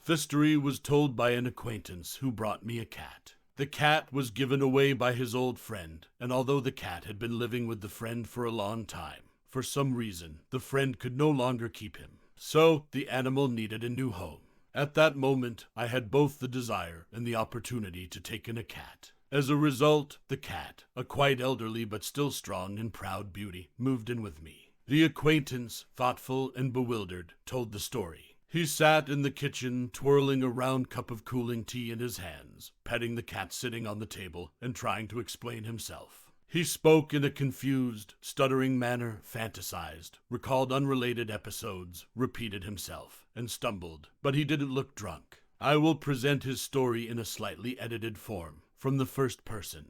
The story was told by an acquaintance who brought me a cat. The cat was given away by his old friend, and although the cat had been living with the friend for a long time, for some reason, the friend could no longer keep him. So, the animal needed a new home. At that moment, I had both the desire and the opportunity to take in a cat. As a result, the cat, a quite elderly but still strong and proud beauty, moved in with me. The acquaintance, thoughtful and bewildered, told the story. He sat in the kitchen, twirling a round cup of cooling tea in his hands, petting the cat sitting on the table, and trying to explain himself. He spoke in a confused, stuttering manner, fantasized, recalled unrelated episodes, repeated himself, and stumbled, but he didn't look drunk. I will present his story in a slightly edited form, from the first person.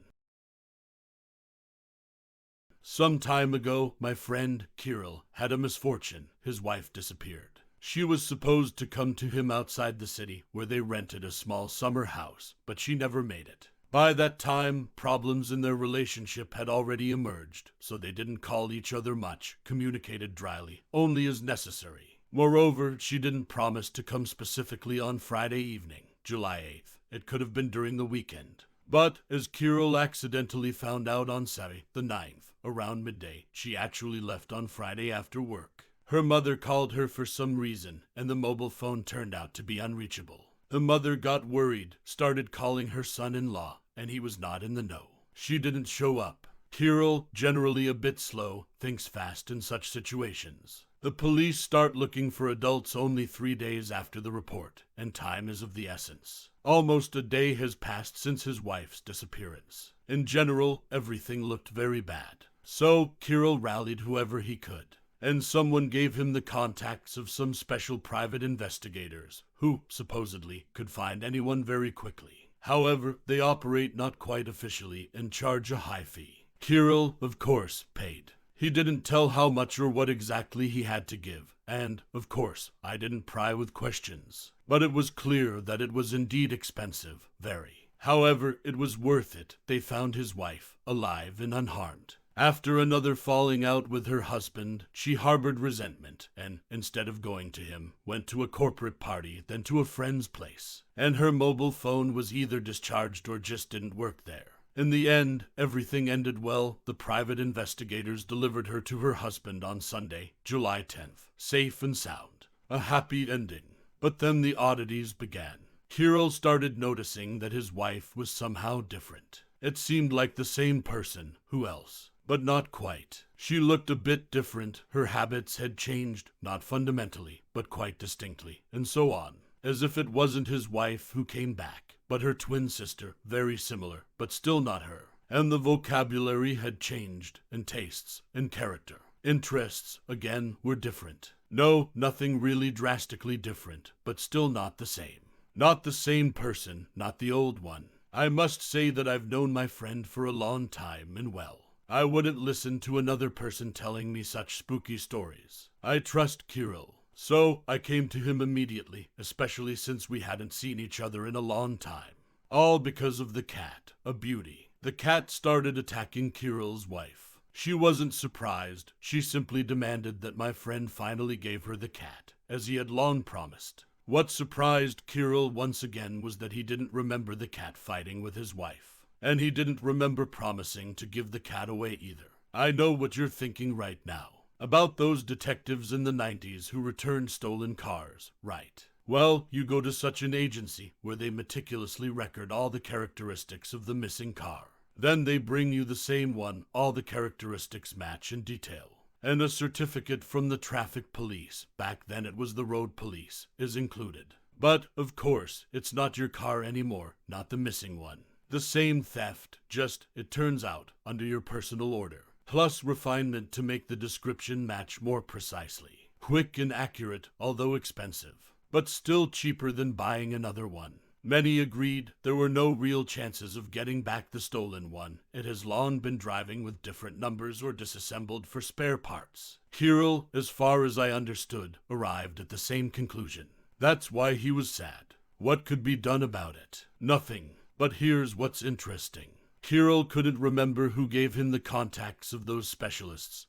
Some time ago, my friend, Kirill, had a misfortune. His wife disappeared. She was supposed to come to him outside the city, where they rented a small summer house, but she never made it. By that time, problems in their relationship had already emerged, so they didn't call each other much, communicated dryly, only as necessary. Moreover, she didn't promise to come specifically on Friday evening, July 8th. It could have been during the weekend. But, as Kirill accidentally found out on Saturday, the 9th, around midday, she actually left on Friday after work. Her mother called her for some reason, and the mobile phone turned out to be unreachable. The mother got worried, started calling her son-in-law, and he was not in the know. She didn't show up. Kirill, generally a bit slow, thinks fast in such situations. The police start looking for adults only 3 days after the report, and time is of the essence. Almost a day has passed since his wife's disappearance. In general, everything looked very bad. So, Kirill rallied whoever he could, and someone gave him the contacts of some special private investigators, who, supposedly, could find anyone very quickly. However, they operate not quite officially and charge a high fee. Kirill, of course, paid. He didn't tell how much or what exactly he had to give, and, of course, I didn't pry with questions. But it was clear that it was indeed expensive, very. However, it was worth it. They found his wife, alive and unharmed. After another falling out with her husband, she harbored resentment and, instead of going to him, went to a corporate party, then to a friend's place. And her mobile phone was either discharged or just didn't work there. In the end, everything ended well. The private investigators delivered her to her husband on Sunday, July 10th, safe and sound. A happy ending. But then the oddities began. Kirill started noticing that his wife was somehow different. It seemed like the same person. Who else? But not quite. She looked a bit different. Her habits had changed, not fundamentally, but quite distinctly, and so on. As if it wasn't his wife who came back, but her twin sister, very similar, but still not her. And the vocabulary had changed, and tastes, and character. Interests, again, were different. No, nothing really drastically different, but still not the same. Not the same person, not the old one. I must say that I've known my friend for a long time, and well. I wouldn't listen to another person telling me such spooky stories. I trust Kirill. So I came to him immediately, especially since we hadn't seen each other in a long time. All because of the cat, a beauty. The cat started attacking Kirill's wife. She wasn't surprised. She simply demanded that my friend finally gave her the cat, as he had long promised. What surprised Kirill once again was that he didn't remember the cat fighting with his wife. And he didn't remember promising to give the cat away either. I know what you're thinking right now. About those detectives in the 90s who returned stolen cars, right? Well, you go to such an agency where they meticulously record all the characteristics of the missing car. Then they bring you the same one, all the characteristics match in detail. And a certificate from the traffic police, back then it was the road police, is included. But, of course, it's not your car anymore, not the missing one. The same theft, just, it turns out, under your personal order. Plus refinement to make the description match more precisely. Quick and accurate, although expensive. But still cheaper than buying another one. Many agreed there were no real chances of getting back the stolen one. It has long been driving with different numbers or disassembled for spare parts. Kirill, as far as I understood, arrived at the same conclusion. That's why he was sad. What could be done about it? Nothing. But here's what's interesting. Kirill couldn't remember who gave him the contacts of those specialists,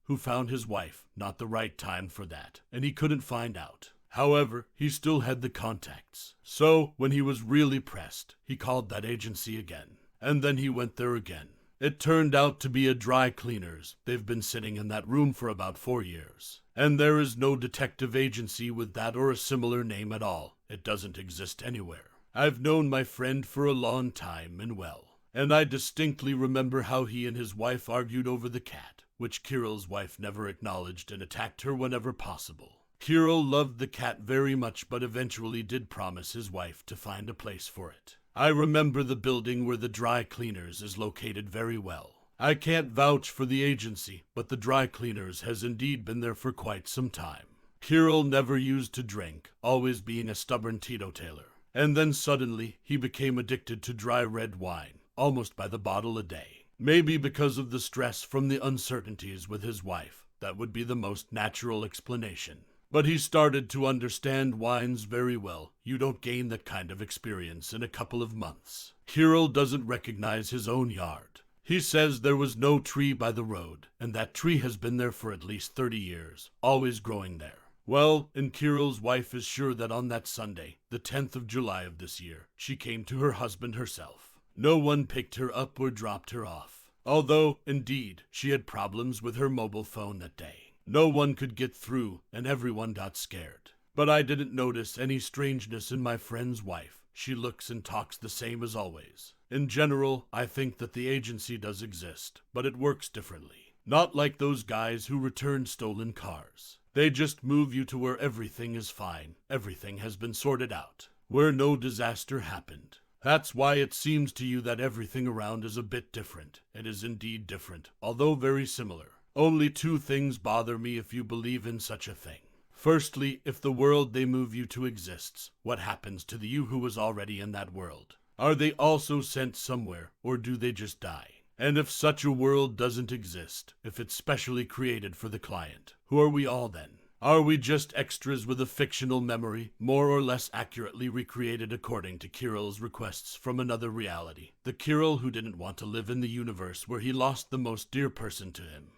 who found his wife, not the right time for that, and he couldn't find out. However, he still had the contacts. So, when he was really pressed, he called that agency again. And then he went there again. It turned out to be a dry cleaners. They've been sitting in that room for about 4 years. And there is no detective agency with that or a similar name at all. It doesn't exist anywhere. I've known my friend for a long time and well. And I distinctly remember how he and his wife argued over the cat, which Kirill's wife never acknowledged and attacked her whenever possible. Kirill loved the cat very much but eventually did promise his wife to find a place for it. I remember the building where the dry cleaners is located very well. I can't vouch for the agency, but the dry cleaners has indeed been there for quite some time. Kirill never used to drink, always being a stubborn teetotaler. And then suddenly, he became addicted to dry red wine, almost by the bottle a day. Maybe because of the stress from the uncertainties with his wife. That would be the most natural explanation. But he started to understand wines very well. You don't gain that kind of experience in a couple of months. Kirill doesn't recognize his own yard. He says there was no tree by the road, and that tree has been there for at least 30 years, always growing there. Well, and Kirill's wife is sure that on that Sunday, the 10th of July of this year, she came to her husband herself. No one picked her up or dropped her off. Although, indeed, she had problems with her mobile phone that day. No one could get through, and everyone got scared. But I didn't notice any strangeness in my friend's wife. She looks and talks the same as always. In general, I think that the agency does exist, but it works differently. Not like those guys who return stolen cars. They just move you to where everything is fine. Everything has been sorted out. Where no disaster happened. That's why it seems to you that everything around is a bit different. It is indeed different, although very similar. Only two things bother me if you believe in such a thing. Firstly, if the world they move you to exists, what happens to the you who was already in that world? Are they also sent somewhere, or do they just die? And if such a world doesn't exist, if it's specially created for the client, who are we all then? Are we just extras with a fictional memory, more or less accurately recreated according to Kirill's requests from another reality? The Kirill who didn't want to live in the universe where he lost the most dear person to him.